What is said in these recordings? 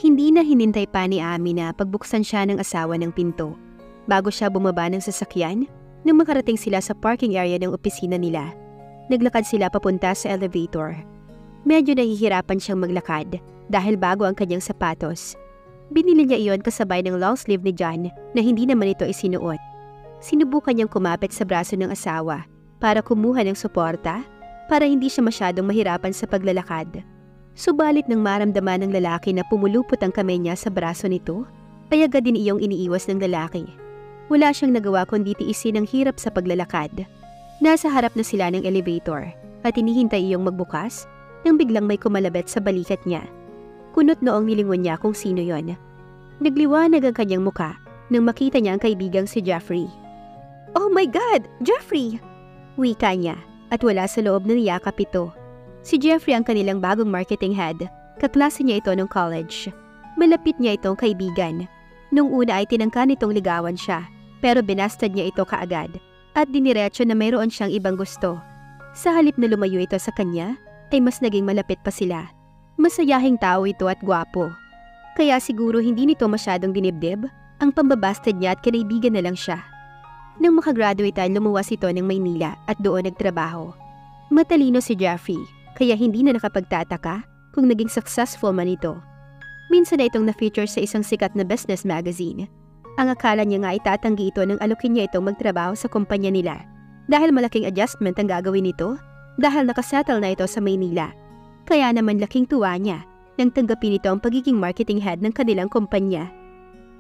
Hindi na hinintay pa ni Ami na pagbuksan siya ng asawa ng pinto. Bago siya bumaba ng sasakyan, nang makarating sila sa parking area ng opisina nila, naglakad sila papunta sa elevator. Medyo nahihirapan siyang maglakad dahil bago ang kanyang sapatos. Binili niya iyon kasabay ng long sleeve ni John na hindi naman ito isinuot. Sinubukan niyang kumapit sa braso ng asawa para kumuha ng suporta para hindi siya masyadong mahirapan sa paglalakad. Subalit nang maramdaman ng lalaki na pumulupot ang kamay niya sa braso nito, ay agad din iyong iniiwas ng lalaki. Wala siyang nagawa kundi tiisin ang hirap sa paglalakad. Nasa harap na sila ng elevator at hinihintay iyong magbukas nang biglang may kumalabit sa balikat niya. Kunot noong nilingon niya kung sino yon. Nagliwanag ang kanyang muka nang makita niya ang kaibigang si Jeffrey. "Oh my God! Jeffrey!" Wika niya at wala sa loob na niyakap ito. Si Jeffrey ang kanilang bagong marketing head. Kaklase niya ito nung college. Malapit niya itong kaibigan. Nung una ay tinangka nitong ligawan siya, pero binastad niya ito kaagad at diniretso na mayroon siyang ibang gusto. Sa halip na lumayo ito sa kanya, ay mas naging malapit pa sila. Masayahing tao ito at gwapo. Kaya siguro hindi nito masyadong dinibdib ang pambabastad niya at kinaibigan na lang siya. Nang makagraduate ay lumuwas ito ng Maynila at doon nagtrabaho. Matalino si Jeffrey, kaya hindi na nakapagtataka kung naging successful man ito. Minsan na itong na-feature sa isang sikat na business magazine. Ang akala niya nga itatanggi ito nang alukin niya itong magtrabaho sa kumpanya nila. Dahil malaking adjustment ang gagawin nito, dahil nakasettle na ito sa Maynila. Kaya naman laking tuwa niya nang tanggapin ito ang pagiging marketing head ng kanilang kumpanya.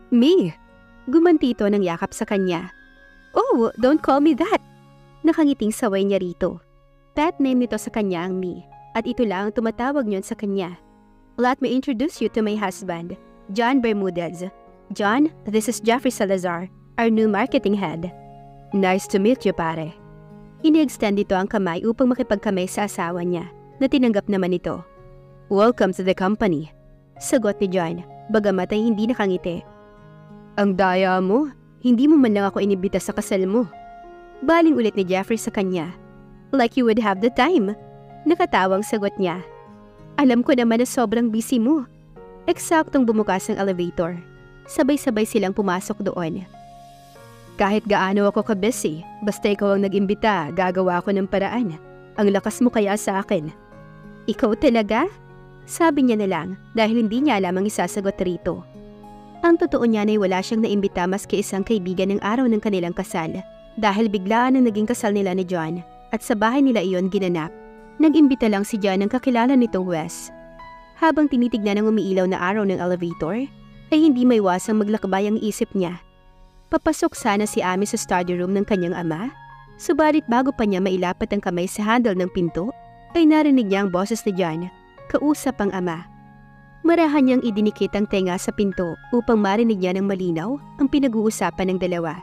"Me!" Gumanti ito ng yakap sa kanya. "Oh, don't call me that!" Nakangiting saway niya rito. Pet name nito sa kanya ang Me, at ito lang ang tumatawag niyon sa kanya. "Let me introduce you to my husband, John Bermudez. John, this is Jeffrey Salazar, our new marketing head." "Nice to meet you, pare." Ini-extend ito ang kamay upang makipagkamay sa asawa niya, na tinanggap naman ito. "Welcome to the company," sagot ni John, bagamat ay hindi nakangiti. "Ang daya mo, hindi mo man lang ako inibita sa kasal mo." Baling ulit ni Jeffrey sa kanya. "Like you would have the time." Nakatawang sagot niya. "Alam ko naman na sobrang busy mo." Eksaktong bumukas ang elevator. Sabay-sabay silang pumasok doon. "Kahit gaano ako ka-busy, basta ikaw ang nag-imbita, gagawa ako ng paraan. Ang lakas mo kaya sa akin." "Ikaw talaga?" Sabi niya na lang dahil hindi niya alam ang isasagot rito. Ang totoo niya na wala siyang naimbita maski isang kaibigan ng araw ng kanilang kasal dahil biglaan ang naging kasal nila ni John. At sa bahay nila iyon ginanap. Nag-imbita lang si John ng kakilala nitong Wes. Habang tinitignan ang umiilaw na araw ng elevator, ay hindi maiwasang maglakbay ang isip niya. Papasok sana si Ami sa study room ng kanyang ama, subalit bago pa niya mailapat ang kamay sa handle ng pinto, ay narinig niya ang boses ni John, kausap ang ama. Marahan niyang idinikit ang tenga sa pinto upang marinig niya ng malinaw ang pinag-uusapan ng dalawa.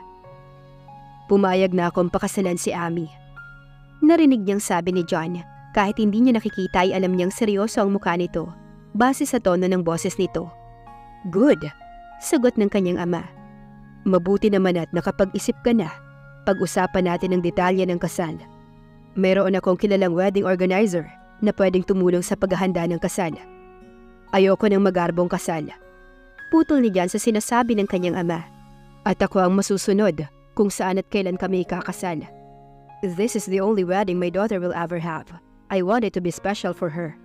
"Pumayag na akong pakasalan si Ami." Narinig niyang sabi ni John. Kahit hindi niya nakikita ay alam niyang seryoso ang mukha nito, base sa tono ng boses nito. "Good," sagot ng kanyang ama. "Mabuti naman at nakapag-isip ka na. Pag-usapan natin ang detalye ng kasal. Meron akong kilalang wedding organizer na pwedeng tumulong sa paghahanda ng kasal. Ayoko ng magarbong kasal." Putol ni John sa sinasabi ng kanyang ama. "At ako ang masusunod kung saan at kailan kami ikakasal. This is the only wedding my daughter will ever have. I want it to be special for her."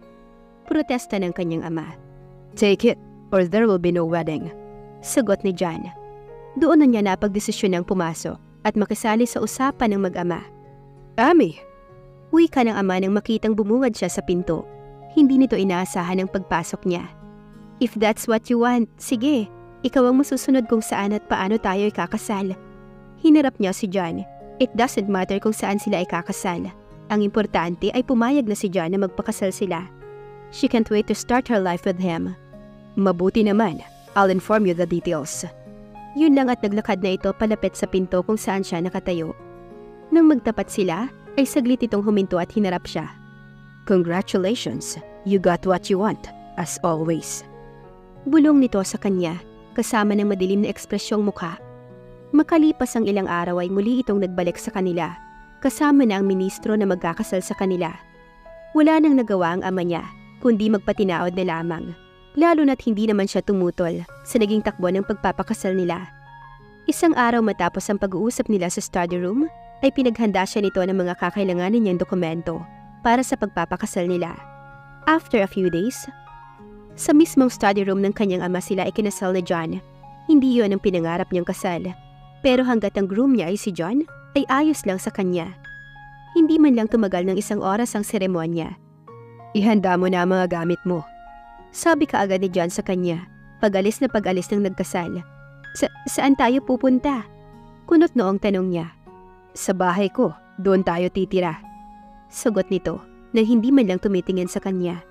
Protesta ng kanyang ama. "Take it, or there will be no wedding," sagot ni John. Doon na niya napagdesisyon ng pumasok at makisali sa usapan ng mag-ama. "Ami!" Wika ng ama nang makitang bumungad siya sa pinto. Hindi nito inaasahan ang pagpasok niya. "If that's what you want, sige. Ikaw ang masusunod kung saan at paano tayo ikakasal." Hinarap niya si John. It doesn't matter kung saan sila ikakasal. Ang importante ay pumayag na si John na magpakasal sila. She can't wait to start her life with him. "Mabuti naman. I'll inform you the details." Yun lang at naglakad na ito palapit sa pinto kung saan siya nakatayo. Nang magtapat sila, ay saglit itong huminto at hinarap siya. "Congratulations. You got what you want, as always." Bulong nito sa kanya, kasama ng madilim na ekspresyong mukha. Makalipas ang ilang araw ay muli itong nagbalik sa kanila, kasama na ang ministro na magkakasal sa kanila. Wala nang nagawa ang ama niya, kundi magpatinaod na lamang. Lalo na't hindi naman siya tumutol sa naging takbo ng pagpapakasal nila. Isang araw matapos ang pag-uusap nila sa study room, ay pinaghanda siya nito ng mga kakailanganin niyang dokumento para sa pagpapakasal nila. After a few days, sa mismong study room ng kanyang ama sila ay kinasal ni John. Hindi yon ang pinangarap niyang kasal. Pero hanggat ang groom niya ay si John, ay ayos lang sa kanya. Hindi man lang tumagal ng 1 oras ang seremonya. Ihanda mo na ang mga gamit mo. Sabi kaagad ni John sa kanya, pag-alis ng nagkasal. Saan tayo pupunta? Kunot noong tanong niya. Sa bahay ko, doon tayo titira. Sagot nito, nang hindi man lang tumitingin sa kanya.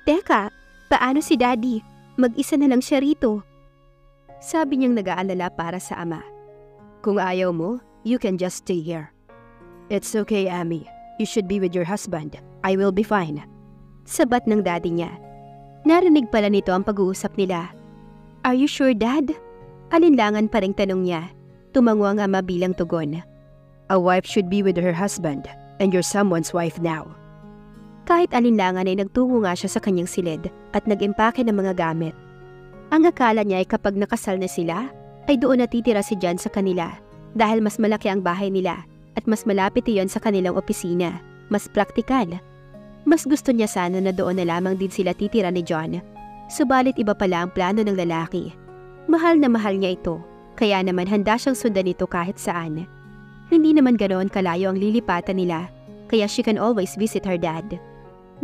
Teka, paano si Daddy? Mag-isa na lang siya rito. Sabi niyang nag-aalala para sa ama. Kung ayaw mo, you can just stay here. It's okay, Amy. You should be with your husband. I will be fine. Sabat ng daddy niya. Narinig pala nito ang pag-uusap nila. Are you sure, Dad? Alinlangan pa ring tanong niya. Tumango ang ama bilang tugon. A wife should be with her husband, and you're someone's wife now. Kahit alinlangan ay nagtungo nga siya sa kanyang silid at nag-impake ng mga gamit. Ang akala niya ay kapag nakasal na sila, ay doon natitira si John sa kanila dahil mas malaki ang bahay nila at mas malapit iyon sa kanilang opisina. Mas praktikal. Mas gusto niya sana na doon na lamang din sila titira ni John. Subalit iba pala ang plano ng lalaki. Mahal na mahal niya ito, kaya naman handa siyang sundan ito kahit saan. Hindi naman ganoon kalayo ang lilipatan nila, kaya she can always visit her dad.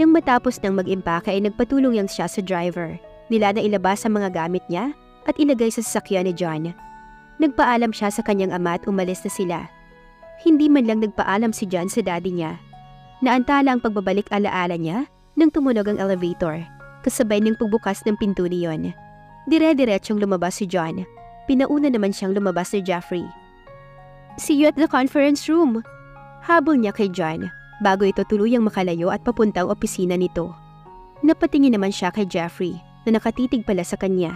Nang matapos ng mag-impake ay nagpatulong yang siya sa driver. Nila na ilabas ang mga gamit niya at ilagay sa sasakyan ni John. Nagpaalam siya sa kanyang ama at umalis na sila. Hindi man lang nagpaalam si John sa daddy niya. Naantala ang pagbabalik alaala niya nang tumunog ang elevator, kasabay ng pagbukas ng pinto niyon. Dire-diretsyong lumabas si John. Pinauna naman siyang lumabas ni Jeffrey. See you at the conference room. Habol niya kay John bago ito tuluyang makalayo at papuntang opisina nito. Napatingin naman siya kay Jeffrey na nakatitig pala sa kanya.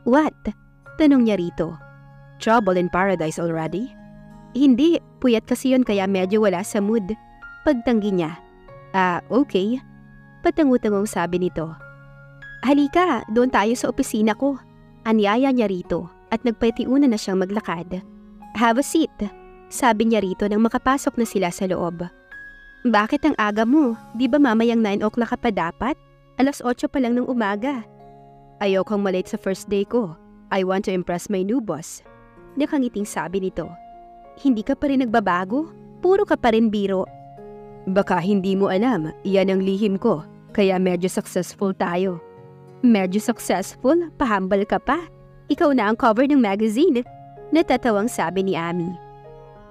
What? Tanong niya rito. Trouble in paradise already? Hindi, puyat kasi yon kaya medyo wala sa mood. Pagtanggi niya. Okay. Patangu-tangong sabi nito. Halika, doon tayo sa opisina ko. Anyaya niya rito at nagpatiuna na siyang maglakad. Have a seat, sabi niya rito nang makapasok na sila sa loob. Bakit ang aga mo? Di ba mamayang 9 o'clock ka pa dapat? 8:00 pa lang ng umaga. Ayokong malate sa first day ko. I want to impress my new boss. Nakangiting sabi nito. Hindi ka pa rin nagbabago? Puro ka pa rin biro. Baka hindi mo alam, iyan ang lihim ko. Kaya medyo successful tayo. Medyo successful? Pahambal ka pa? Ikaw na ang cover ng magazine. Natatawang sabi ni Amy.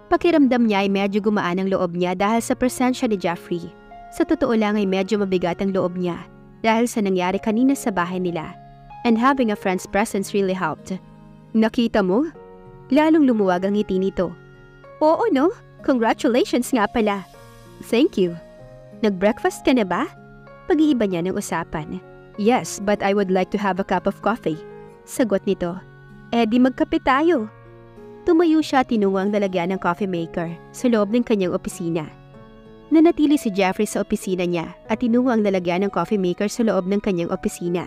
Pakiramdam niya ay medyo gumaan ang loob niya dahil sa presensya ni Jeffrey. Sa totoo lang ay medyo mabigat ang loob niya dahil sa nangyari kanina sa bahay nila. And having a friend's presence really helped. Nakita mo? Lalong lumuwag ang ngiti nito. Oo no? Congratulations nga pala. Thank you. Nag-breakfast ka na ba? Pag-iiba niya ng usapan. Yes, but I would like to have a cup of coffee. Sagot nito. Di magkape tayo. Tumayo siya at tinungo ang lalagyan ng coffee maker sa loob ng kanyang opisina. Nanatili si Jeffrey sa opisina niya at tinungo ang lalagyan ng coffee maker sa loob ng kanyang opisina.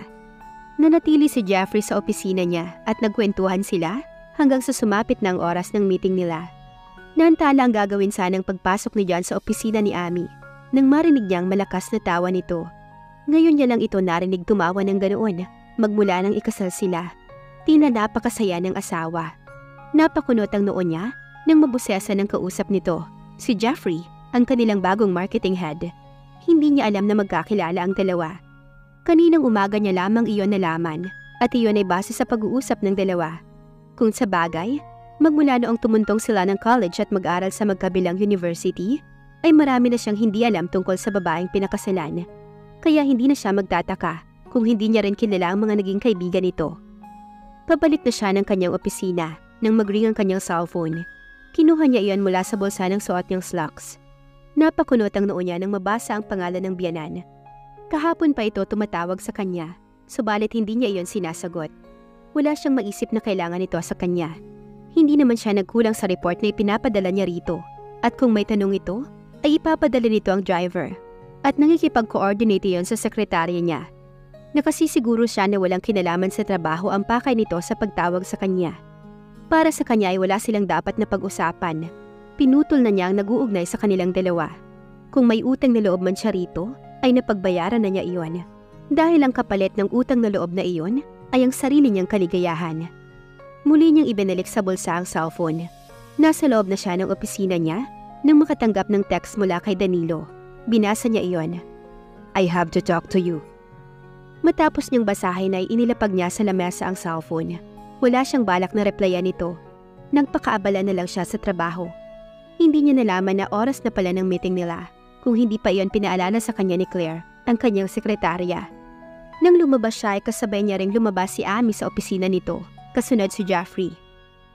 Nanatili si Jeffrey sa opisina niya at nagkwentuhan sila hanggang sa sumapit na ang oras ng meeting nila. Naantala ang gagawin sanang pagpasok ni John sa opisina ni Amy nang marinig niyang malakas na tawa nito. Ngayon niya lang ito narinig tumawa ng ganoon magmula nang ikasal sila. Tina napakasaya ng asawa. Napakunot ang noo niya nang mabusesa ng kausap nito, si Jeffrey, ang kanilang bagong marketing head. Hindi niya alam na magkakilala ang dalawa. Kaninang umaga niya lamang iyon nalaman at iyon ay base sa pag-uusap ng dalawa. Kung sa bagay, magmula noong tumuntong sila ng college at mag-aral sa magkabilang university, ay marami na siyang hindi alam tungkol sa babaeng pinakasalan. Kaya hindi na siya magtataka kung hindi niya rin kilala ang mga naging kaibigan nito. Pabalik na siya ng kanyang opisina nang mag-ring ang kanyang cellphone. Kinuha niya iyon mula sa bulsa ng suot niyang slacks. Napakunot ang noo niya nang mabasa ang pangalan ng biyanan. Kahapon pa ito tumatawag sa kanya, subalit hindi niya iyon sinasagot. Wala siyang maisip na kailangan ito sa kanya. Hindi naman siya nagkulang sa report na ipinapadala niya rito. At kung may tanong ito, ay ipapadala nito ang driver. At nakikipag-coordinate iyon sa sekretarya niya. Nakasisiguro siya na walang kinalaman sa trabaho ang pakay nito sa pagtawag sa kanya. Para sa kanya ay wala silang dapat na pag-usapan. Pinutol na niya ang nag-uugnay sa kanilang dalawa. Kung may utang na loob man siya rito, ay napagbayaran na niya iyon. Dahil ang kapalit ng utang na loob na iyon ay ang sarili niyang kaligayahan. Muli niyang ibinalik sa bulsa ang cellphone. Nasa loob na siya ng opisina niya nang makatanggap ng text mula kay Danilo. Binasa niya iyon. I have to talk to you. Matapos niyang basahin ay inilapag niya sa lamesa ang cellphone. Wala siyang balak na replyan nito. Nagpakaabala na lang siya sa trabaho. Hindi niya nalaman na oras na pala ng meeting nila kung hindi pa iyon pinaalala sa kanya ni Claire, ang kanyang sekretarya. Nang lumabas siya ay kasabay niya ring lumabas si Amy sa opisina nito, kasunod si Jeffrey.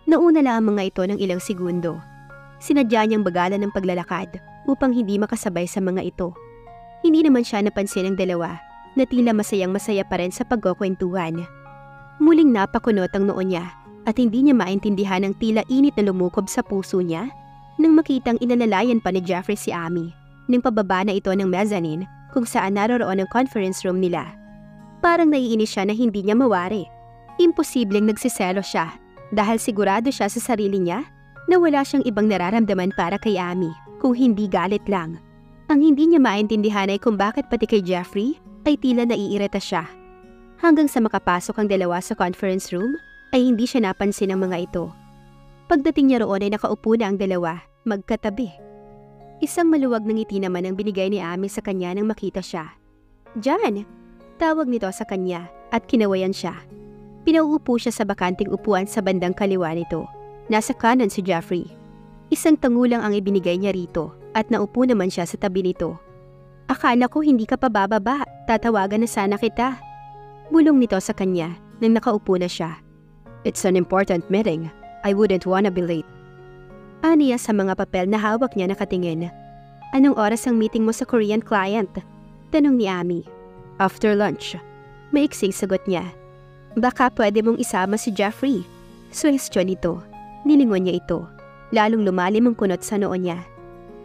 Nauna lang ang mga ito ng ilang segundo. Sinadya niyang bagalan ng paglalakad upang hindi makasabay sa mga ito. Hindi naman siya napansin ng dalawa na tila masayang-masaya pa rin sa pagkukwentuhan. Muling napakunot ang noo niya at hindi niya maintindihan ang tila init na lumukob sa puso niya nang makitang inalalayan pa ni Jeffrey si Amy nang pababa na ito ng mezzanine kung saan naroroon ang conference room nila. Parang naiinis siya na hindi niya mawari. Imposibleng nagsiselo siya dahil sigurado siya sa sarili niya na wala siyang ibang nararamdaman para kay Amy kung hindi galit lang. Ang hindi niya maintindihan ay kung bakit pati kay Jeffrey ay tila naiirita siya. Hanggang sa makapasok ang dalawa sa conference room, ay hindi siya napansin ng mga ito. Pagdating niya roon ay nakaupo na ang dalawa, magkatabi. Isang maluwag na ngiti naman ang binigay ni Amy sa kanya nang makita siya. Jan! Tawag nito sa kanya at kinawayan siya. Pinauupo siya sa bakanting upuan sa bandang kaliwa nito. Nasa kanan si Jeffrey. Isang tangulang ang ibinigay niya rito at naupo naman siya sa tabi nito. Akala ko hindi ka pa bababa, tatawagan na sana kita. Bulong nito sa kanya nang nakaupo na siya. It's an important meeting. I wouldn't wanna be late. Aniya sa mga papel na hawak niya nakatingin. Anong oras ang meeting mo sa Korean client? Tanong ni Amy. After lunch. Maiksing sagot niya. Baka pwede mong isama si Jeffrey. Suhestyon nito. Nilingon niya ito. Lalong lumalim ang kunot sa noo niya.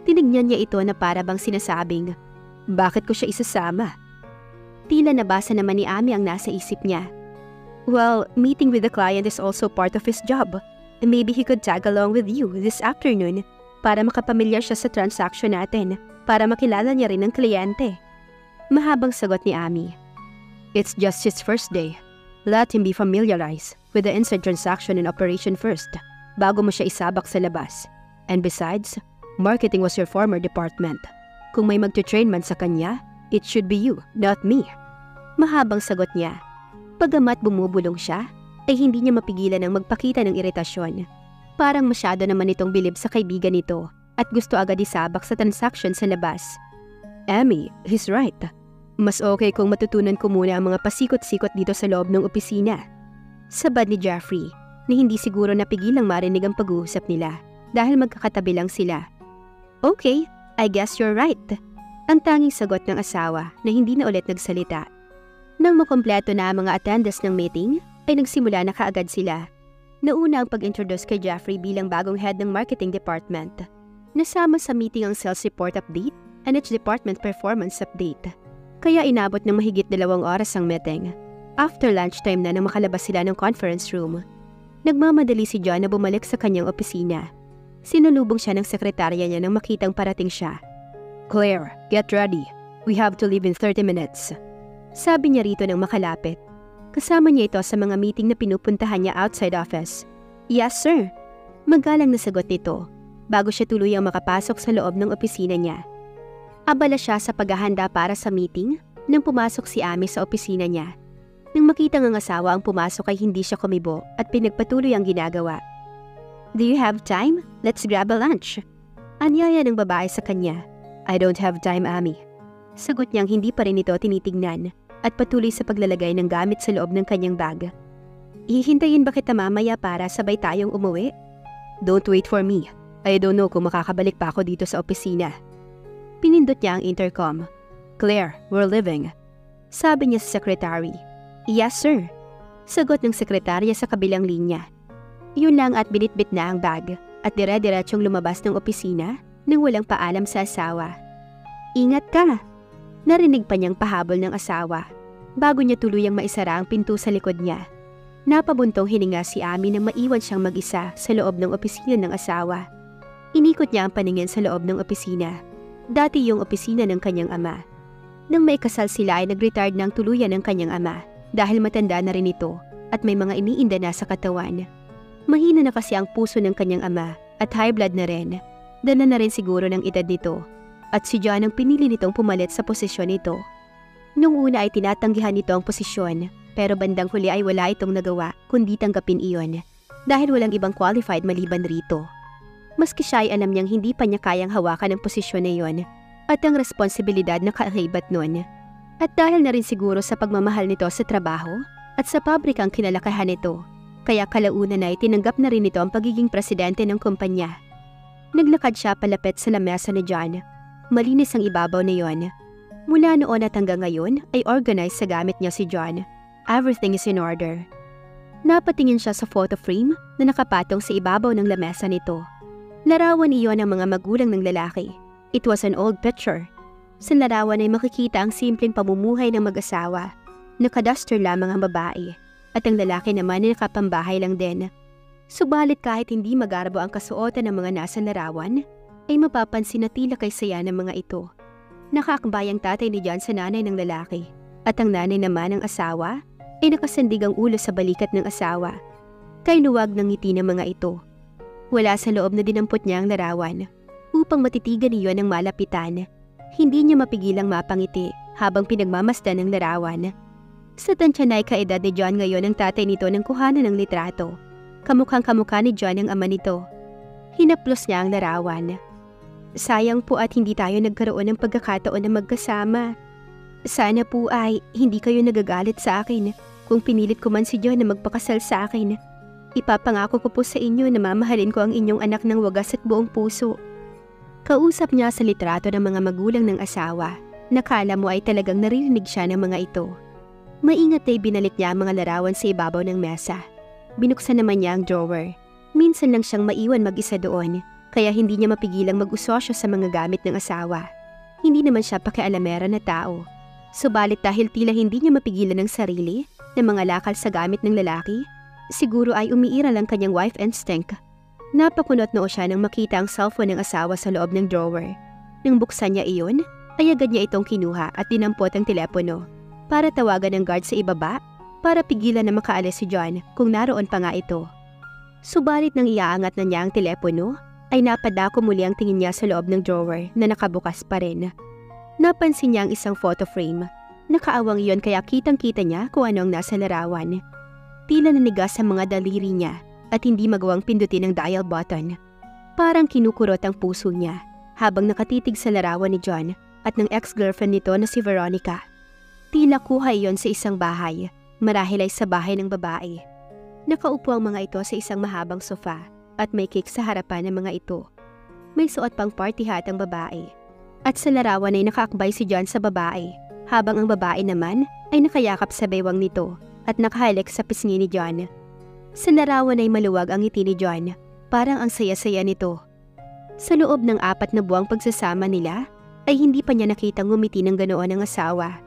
Tinignan niya ito na para bang sinasabing, bakit ko siya isasama? Tila nabasa naman ni Amy ang nasa isip niya. Well, meeting with the client is also part of his job. Maybe he could tag along with you this afternoon para makapamilyar siya sa transaction natin para makilala niya rin ang kliyente. Mahabang sagot ni Amy. It's just his first day. Let him be familiarized with the inside transaction and operation first bago mo siya isabak sa labas. And besides, marketing was your former department. Kung may magte-train man sa kanya, it should be you, not me. Mahabang sagot niya. Pagamat bumubulong siya, ay hindi niya mapigilan ang magpakita ng iritasyon. Parang masyado naman itong bilib sa kaibigan nito at gusto agad isabak sa transaction sa labas. Amy, he's right. Mas okay kung matutunan ko muna ang mga pasikot-sikot dito sa loob ng opisina. Sabad ni Jeffrey, na hindi siguro napigilang marinig ang pag-uusap nila dahil magkakatabi lang sila. Okay, I guess you're right. Ang tanging sagot ng asawa na hindi na ulit nagsalita. Nang makompleto na ang mga attendance ng meeting, ay nagsimula na kaagad sila. Nauna ang pag-introduce kay Jeffrey bilang bagong head ng marketing department. Nasama sa meeting ang sales report update and its department performance update. Kaya inabot ng mahigit 2 oras ang meeting. After lunchtime na nang makalabas sila ng conference room, nagmamadali si John na bumalik sa kanyang opisina. Sinulubong siya ng sekretarya niya nang makitang parating siya. Claire, get ready. We have to leave in 30 minutes. Sabi niya rito nang makalapit. Kasama niya ito sa mga meeting na pinupuntahan niya outside office. Yes, sir. Magalang na sagot nito bago siya tuluyang makapasok sa loob ng opisina niya. Abala siya sa paghahanda para sa meeting nang pumasok si Amy sa opisina niya. Nang makitang ang asawa ang pumasok ay hindi siya kumibo at pinagpatuloy ang ginagawa. Do you have time? Let's grab a lunch. Anyaya ng babae sa kanya. I don't have time, Amy. Sagot niyang hindi pa rin ito tinitignan at patuloy sa paglalagay ng gamit sa loob ng kanyang bag. Hihintayin ba kita mamaya para sabay tayong umuwi? Don't wait for me. I don't know kung makakabalik pa ako dito sa opisina. Pinindot niya ang intercom. Claire, we're leaving. Sabi niya sa secretary. Yes, sir. Sagot ng sekretarya sa kabilang linya. Yun lang at binitbit na ang bag at dire-diretsyong lumabas ng opisina nang walang paalam sa asawa. Ingat ka! Narinig pa niyang pahabol ng asawa. bago niya tuluyang maisara ang pinto sa likod niya. Napabuntong hininga si Ami nang maiwan siyang mag-isa sa loob ng opisina ng asawa. Inikot niya ang paningin sa loob ng opisina. Dati yung opisina ng kanyang ama. Nang maikasal sila ay nag-retired ng tuluyan ng kanyang ama dahil matanda na rin ito at may mga iniinda na sa katawan. Mahina na kasi ang puso ng kanyang ama at high blood na rin. Dala na rin siguro ng edad nito at si John ang pinili nitong pumalit sa posisyon nito. Nung una ay tinatanggihan nito ang posisyon pero bandang huli ay wala itong nagawa kundi tanggapin iyon dahil walang ibang qualified maliban rito. Maski siya ay alam niyang hindi pa niya kayang hawakan ang posisyon na iyon at ang responsibilidad na kaakibat nun. At dahil na rin siguro sa pagmamahal nito sa trabaho at sa pabrikang kinalakahan nito, kaya kalaunan ay tinanggap na rin ito ang pagiging presidente ng kumpanya. Naglakad siya palapit sa lamesa ni John. Malinis ang ibabaw na iyon. Mula noon at hanggang ngayon ay organized sa gamit niya si John. Everything is in order. Napatingin siya sa photo frame na nakapatong sa ibabaw ng lamesa nito. Larawan iyon ng mga magulang ng lalaki. It was an old picture. Sa larawan ay makikita ang simpleng pamumuhay ng mag-asawa. Nakaduster lamang ang babae at ang lalaki naman ay nakapambahay lang din. Subalit kahit hindi magarbo ang kasuotan ng mga nasa larawan, ay mapapansin na tila kay saya ng mga ito. Nakakabay ang tatay ni John sa nanay ng lalaki at ang nanay naman ng asawa ay nakasandig ang ulo sa balikat ng asawa. Kay luwag ng ngiti ng mga ito. Wala sa loob na dinampot niya ang larawan upang matitigan iyon ng malapitan. Hindi niya mapigilang mapangiti habang pinagmamasdan ng larawan. Sa tansya na ay kaedad ni John ngayon ang tatay nito ng kuhanan ng litrato. Kamukhang kamukha ni John ang ama nito. Hinaplos niya ang larawan. Sayang po at hindi tayo nagkaroon ng pagkakataon na magkasama. Sana po ay hindi kayo nagagalit sa akin kung pinilit ko man si John na magpakasal sa akin. Ipapangako ko po sa inyo na mamahalin ko ang inyong anak ng wagas at buong puso. Kausap niya sa litrato ng mga magulang ng asawa. Nakala mo ay talagang naririnig siya ng mga ito. Maingat ay binalik niya ang mga larawan sa ibabaw ng mesa. Binuksan naman niya ang drawer. Minsan lang siyang maiwan mag-isa doon, kaya hindi niya mapigilang mag-usosyo sa mga gamit ng asawa. Hindi naman siya pakialamera na tao. Subalit dahil tila hindi niya mapigilan ng sarili ng mga lakal sa gamit ng lalaki, siguro ay umiiral ang kanyang wife instinct. Napakunot noo siya nang makita ang cellphone ng asawa sa loob ng drawer. Nang buksan niya iyon, ay agad niya itong kinuha at dinampot ang telepono para tawagan ng guard sa ibaba para pigilan na makaalis si John kung naroon pa nga ito. Subalit nang iaangat na niya ang telepono, ay napadako muli ang tingin niya sa loob ng drawer na nakabukas pa rin. Napansin niya ang isang photo frame. Nakaawang iyon kaya kitang-kita niya kung ano ang nasa larawan. Tila nanigas ang mga daliri niya at hindi magawang pindutin ang dial button. Parang kinukurot ang puso niya habang nakatitig sa larawan ni John at ng ex-girlfriend nito na si Veronica. Tila kuha iyon sa isang bahay. Marahil ay sa bahay ng babae. Nakaupo ang mga ito sa isang mahabang sofa at may cake sa harapan ng mga ito. May suot pang party hat ang babae. At sa larawan ay nakaakbay si John sa babae, habang ang babae naman ay nakayakap sa bewang nito at nakahalik sa pisngi ni John. Sa larawan ay maluwag ang ngiti ni John, parang ang saya-saya nito. Sa loob ng 4 na buwang pagsasama nila, ay hindi pa niya nakitang ngumiti ng ganoon ang asawa.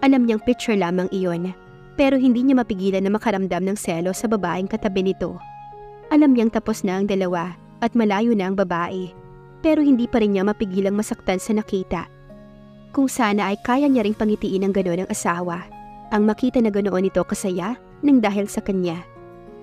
Alam niyang picture lamang iyon. Pero hindi niya mapigilan na makaramdam ng selo sa babaeng katabi nito. Alam niyang tapos na ang dalawa at malayo na ang babae. Pero hindi pa rin niya mapigilang masaktan sa nakita. Kung sana ay kaya niya ring pangitiin ang ganoon ang asawa. Ang makita na ganoon ito kasaya nang dahil sa kanya.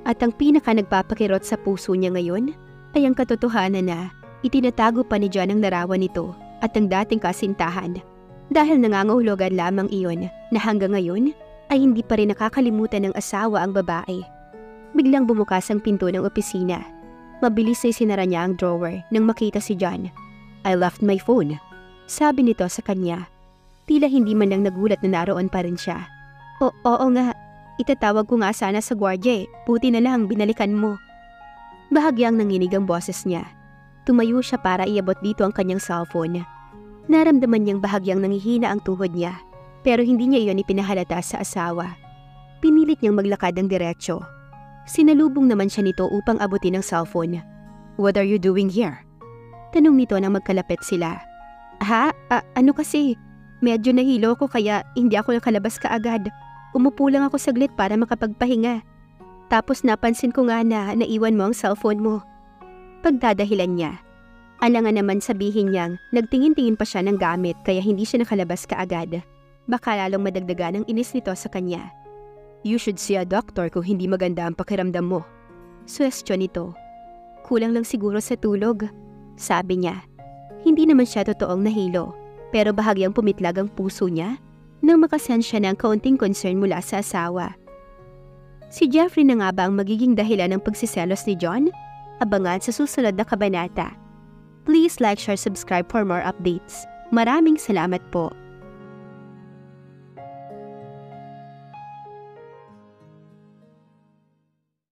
At ang pinaka nagpapakirot sa puso niya ngayon ay ang katotohanan na itinatago pa ni John ang larawan nito at ang dating kasintahan. Dahil nangangahulugan lamang iyon na hanggang ngayon ay hindi pa rin nakakalimutan ng asawa ang babae. Biglang bumukas ang pinto ng opisina. Mabilis ay sinara niya ang drawer nang makita si John. I left my phone. Sabi nito sa kanya. Tila hindi man lang nagulat na naroon pa rin siya. Oo nga, itatawag ko nga sana sa gwardiya eh. Buti na lang binalikan mo. Bahagyang nanginig ang boses niya. Tumayo siya para iabot dito ang kanyang cellphone. Naramdaman niyang bahagyang nangihina ang tuhod niya. Pero hindi niya iyon ipinahalata sa asawa. Pinilit niyang maglakad ng diretsyo. Sinalubong naman siya nito upang abutin ang cellphone. What are you doing here? Tanong nito nang magkalapit sila. Ha? Ano kasi? Medyo nahilo ko kaya hindi ako nakalabas kaagad. Umupo lang ako saglit para makapagpahinga. Tapos napansin ko nga na naiwan mo ang cellphone mo. Pagdadahilan niya. Alangan naman sabihin niyang nagtingin-tingin pa siya ng gamit kaya hindi siya nakalabas kaagad. Baka lalong madagdagan ang inis nito sa kanya. You should see a doctor kung hindi maganda ang pakiramdam mo. Suwestyon nito. Kulang lang siguro sa tulog. Sabi niya. Hindi naman siya totoong nahilo. Pero bahagyang pumitlag ang puso niya nang makasense siya ng kaunting concern mula sa asawa. Si Jeffrey na nga ba ang magiging dahilan ng pagsiselos ni John? Abangan sa susunod na kabanata. Please like, share, subscribe for more updates. Maraming salamat po.